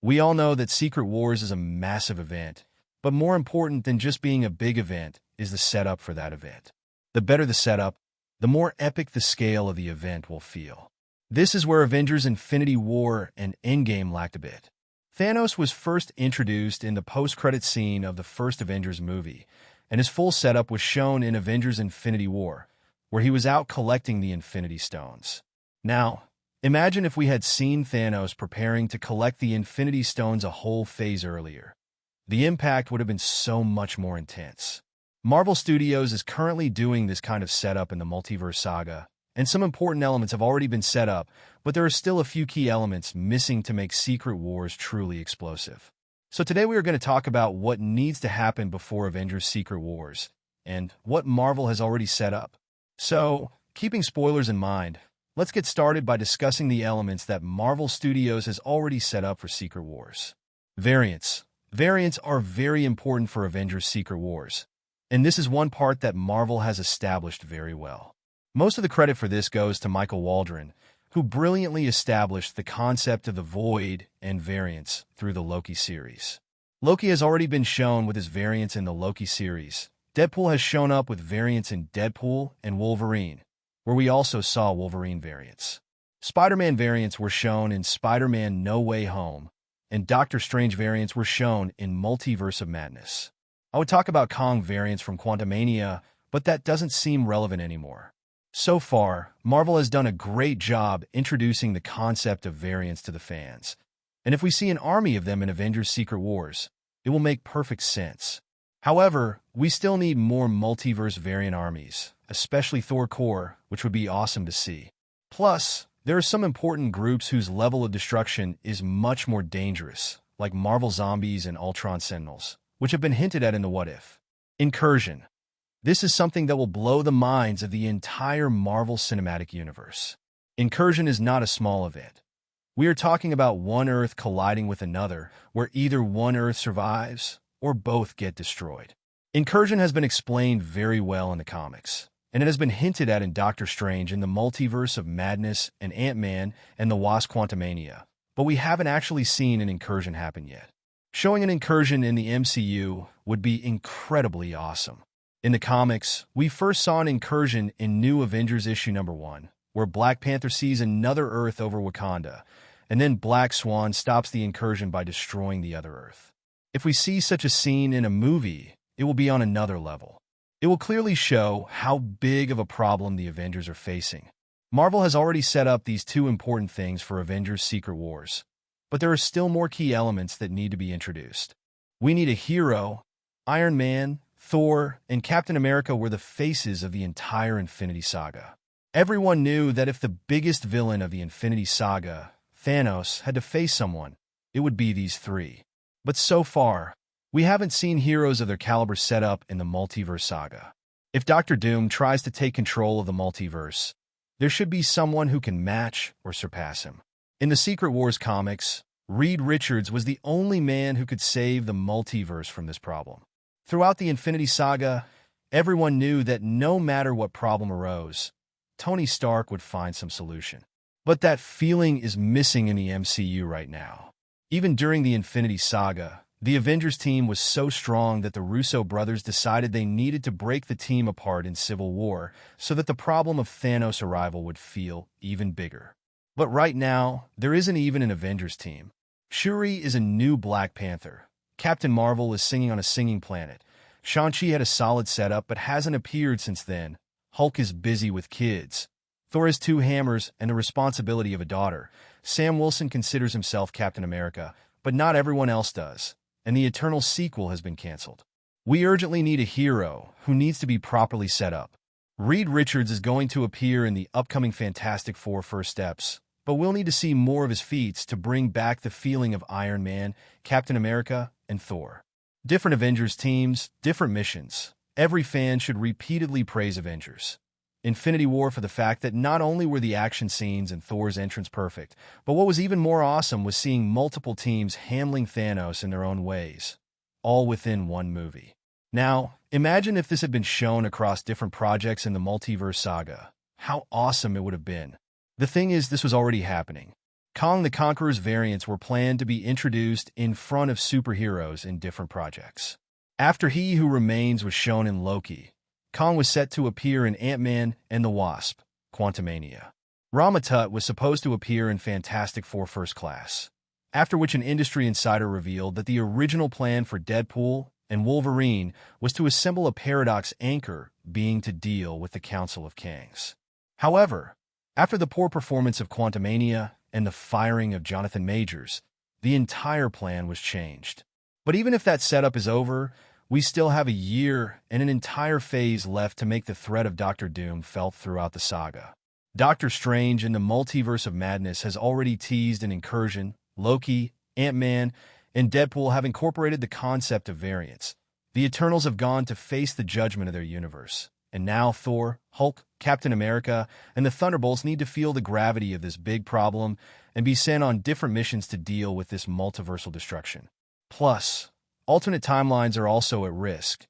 We all know that Secret Wars is a massive event, but more important than just being a big event is the setup for that event. The better the setup, the more epic the scale of the event will feel. This is where Avengers Infinity War and Endgame lacked a bit. Thanos was first introduced in the post-credit scene of the first Avengers movie, and his full setup was shown in Avengers Infinity War, where he was out collecting the Infinity Stones. Now, imagine if we had seen Thanos preparing to collect the Infinity Stones a whole phase earlier. The impact would have been so much more intense. Marvel Studios is currently doing this kind of setup in the Multiverse saga, and some important elements have already been set up, but there are still a few key elements missing to make Secret Wars truly explosive. So today we are going to talk about what needs to happen before Avengers Secret Wars, and what Marvel has already set up. So, keeping spoilers in mind, let's get started by discussing the elements that Marvel Studios has already set up for Secret Wars. Variants. Variants are very important for Avengers Secret Wars, and this is one part that Marvel has established very well. Most of the credit for this goes to Michael Waldron, who brilliantly established the concept of the Void and variants through the Loki series. Loki has already been shown with his variants in the Loki series. Deadpool has shown up with variants in Deadpool and Wolverine, where we also saw Wolverine variants. Spider-Man variants were shown in Spider-Man No Way Home, and Doctor Strange variants were shown in Multiverse of Madness. I would talk about Kang variants from Quantumania, but that doesn't seem relevant anymore. So far, Marvel has done a great job introducing the concept of variants to the fans, and if we see an army of them in Avengers Secret Wars, it will make perfect sense. However, we still need more multiverse variant armies, especially Thor Core, which would be awesome to see. Plus, there are some important groups whose level of destruction is much more dangerous, like Marvel Zombies and Ultron Sentinels, which have been hinted at in the What If. Incursion. This is something that will blow the minds of the entire Marvel Cinematic Universe. Incursion is not a small event. We are talking about one Earth colliding with another, where either one Earth survives or both get destroyed. Incursion has been explained very well in the comics, and it has been hinted at in Doctor Strange in the Multiverse of Madness and Ant-Man and the Wasp Quantumania, but we haven't actually seen an incursion happen yet. Showing an incursion in the MCU would be incredibly awesome. In the comics, we first saw an incursion in New Avengers issue number 1, where Black Panther sees another Earth over Wakanda, and then Black Swan stops the incursion by destroying the other Earth. If we see such a scene in a movie, it will be on another level. It will clearly show how big of a problem the Avengers are facing. Marvel has already set up these two important things for Avengers Secret Wars, but there are still more key elements that need to be introduced. We need a hero. Iron Man, Thor, and Captain America were the faces of the entire Infinity Saga. Everyone knew that if the biggest villain of the Infinity Saga, Thanos, had to face someone, it would be these three. But so far, we haven't seen heroes of their caliber set up in the Multiverse saga. If Doctor Doom tries to take control of the multiverse, there should be someone who can match or surpass him. In the Secret Wars comics, Reed Richards was the only man who could save the multiverse from this problem. Throughout the Infinity Saga, everyone knew that no matter what problem arose, Tony Stark would find some solution. But that feeling is missing in the MCU right now. Even during the Infinity Saga, the Avengers team was so strong that the Russo brothers decided they needed to break the team apart in Civil War so that the problem of Thanos' arrival would feel even bigger. But right now, there isn't even an Avengers team. Shuri is a new Black Panther. Captain Marvel is singing on a singing planet. Shang-Chi had a solid setup but hasn't appeared since then. Hulk is busy with kids. Thor has 2 hammers and the responsibility of a daughter. Sam Wilson considers himself Captain America, but not everyone else does, and the Eternal sequel has been canceled. We urgently need a hero who needs to be properly set up. Reed Richards is going to appear in the upcoming Fantastic Four First Steps, but we'll need to see more of his feats to bring back the feeling of Iron Man, Captain America, and Thor. Different Avengers teams, different missions. Every fan should repeatedly praise Avengers Infinity War for the fact that not only were the action scenes and Thor's entrance perfect, but what was even more awesome was seeing multiple teams handling Thanos in their own ways, all within one movie. Now, imagine if this had been shown across different projects in the Multiverse saga. How awesome it would have been. The thing is, this was already happening. Kang the Conqueror's variants were planned to be introduced in front of superheroes in different projects. After He Who Remains was shown in Loki, Kang was set to appear in Ant-Man and the Wasp, Quantumania. Ramatut was supposed to appear in Fantastic Four First Class, after which an industry insider revealed that the original plan for Deadpool and Wolverine was to assemble a paradox anchor being to deal with the Council of Kangs. However, after the poor performance of Quantumania and the firing of Jonathan Majors, the entire plan was changed. But even if that setup is over, we still have a year and an entire phase left to make the threat of Doctor Doom felt throughout the saga. Doctor Strange in the Multiverse of Madness has already teased an Incursion. Loki, Ant-Man, and Deadpool have incorporated the concept of variants. The Eternals have gone to face the judgment of their universe. And now Thor, Hulk, Captain America, and the Thunderbolts need to feel the gravity of this big problem and be sent on different missions to deal with this multiversal destruction. Plus, alternate timelines are also at risk.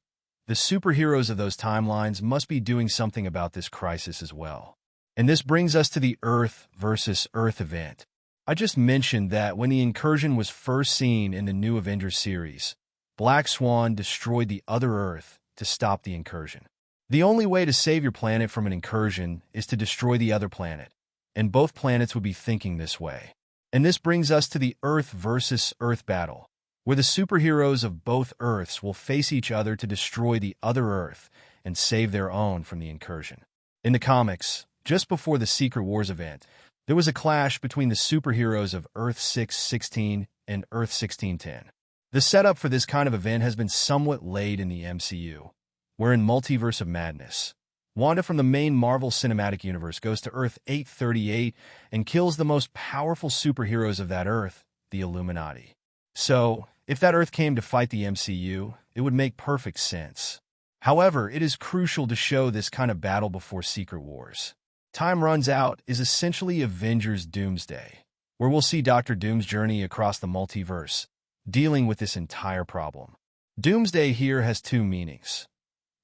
The superheroes of those timelines must be doing something about this crisis as well. And this brings us to the Earth versus Earth event. I just mentioned that when the Incursion was first seen in the new Avengers series, Black Swan destroyed the other Earth to stop the Incursion. The only way to save your planet from an Incursion is to destroy the other planet, and both planets would be thinking this way. And this brings us to the Earth versus Earth battle, where the superheroes of both Earths will face each other to destroy the other Earth and save their own from the Incursion. In the comics, just before the Secret Wars event, there was a clash between the superheroes of Earth 616 and Earth 1610. The setup for this kind of event has been somewhat laid in the MCU, where in Multiverse of Madness, Wanda from the main Marvel Cinematic Universe goes to Earth 838 and kills the most powerful superheroes of that Earth, the Illuminati. So, if that Earth came to fight the MCU, it would make perfect sense. However, it is crucial to show this kind of battle before Secret Wars. Time Runs Out is essentially Avengers Doomsday, where we'll see Doctor Doom's journey across the multiverse, dealing with this entire problem. Doomsday here has two meanings.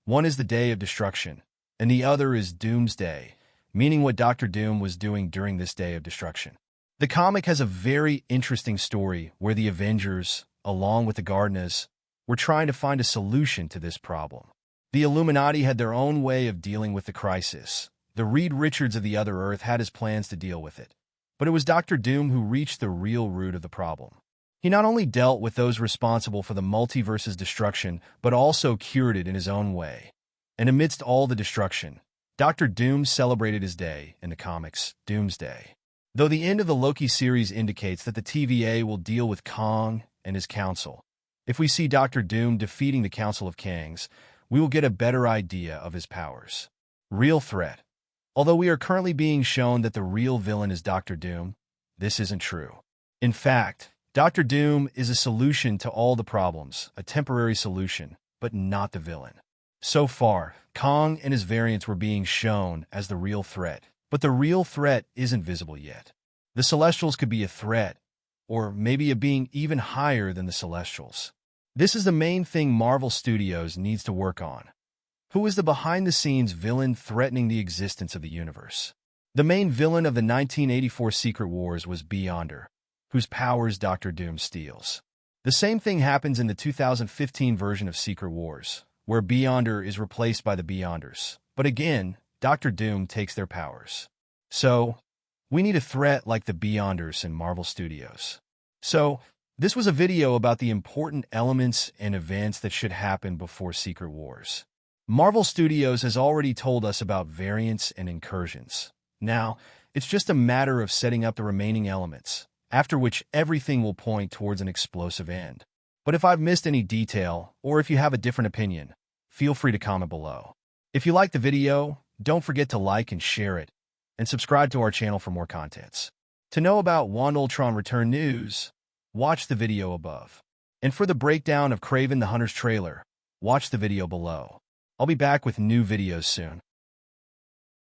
One is the Day of Destruction, and the other is Doomsday, meaning what Doctor Doom was doing during this Day of Destruction. The comic has a very interesting story where the Avengers, along with the Guardians, were trying to find a solution to this problem. The Illuminati had their own way of dealing with the crisis. The Reed Richards of the other Earth had his plans to deal with it. But it was Doctor Doom who reached the real root of the problem. He not only dealt with those responsible for the multiverse's destruction, but also cured it in his own way. And amidst all the destruction, Doctor Doom celebrated his day in the comics, Doomsday. Though the end of the Loki series indicates that the TVA will deal with Kang and his council, if we see Doctor Doom defeating the Council of Kangs, we will get a better idea of his powers. Real threat. Although we are currently being shown that the real villain is Doctor Doom, this isn't true. In fact, Doctor Doom is a solution to all the problems, a temporary solution, but not the villain. So far, Kang and his variants were being shown as the real threat, but the real threat isn't visible yet. The Celestials could be a threat, or maybe a being even higher than the Celestials. This is the main thing Marvel Studios needs to work on. Who is the behind-the-scenes villain threatening the existence of the universe? The main villain of the 1984 Secret Wars was Beyonder, whose powers Doctor Doom steals. The same thing happens in the 2015 version of Secret Wars, where Beyonder is replaced by the Beyonders. But again, Doctor Doom takes their powers. So, we need a threat like the Beyonders in Marvel Studios. So, this was a video about the important elements and events that should happen before Secret Wars. Marvel Studios has already told us about variants and incursions. Now, it's just a matter of setting up the remaining elements, after which everything will point towards an explosive end. But if I've missed any detail, or if you have a different opinion, feel free to comment below. If you liked the video, don't forget to like and share it, and subscribe to our channel for more contents. To know about Wanda Ultron Return news, watch the video above. And for the breakdown of Kraven the Hunter's trailer, watch the video below. I'll be back with new videos soon.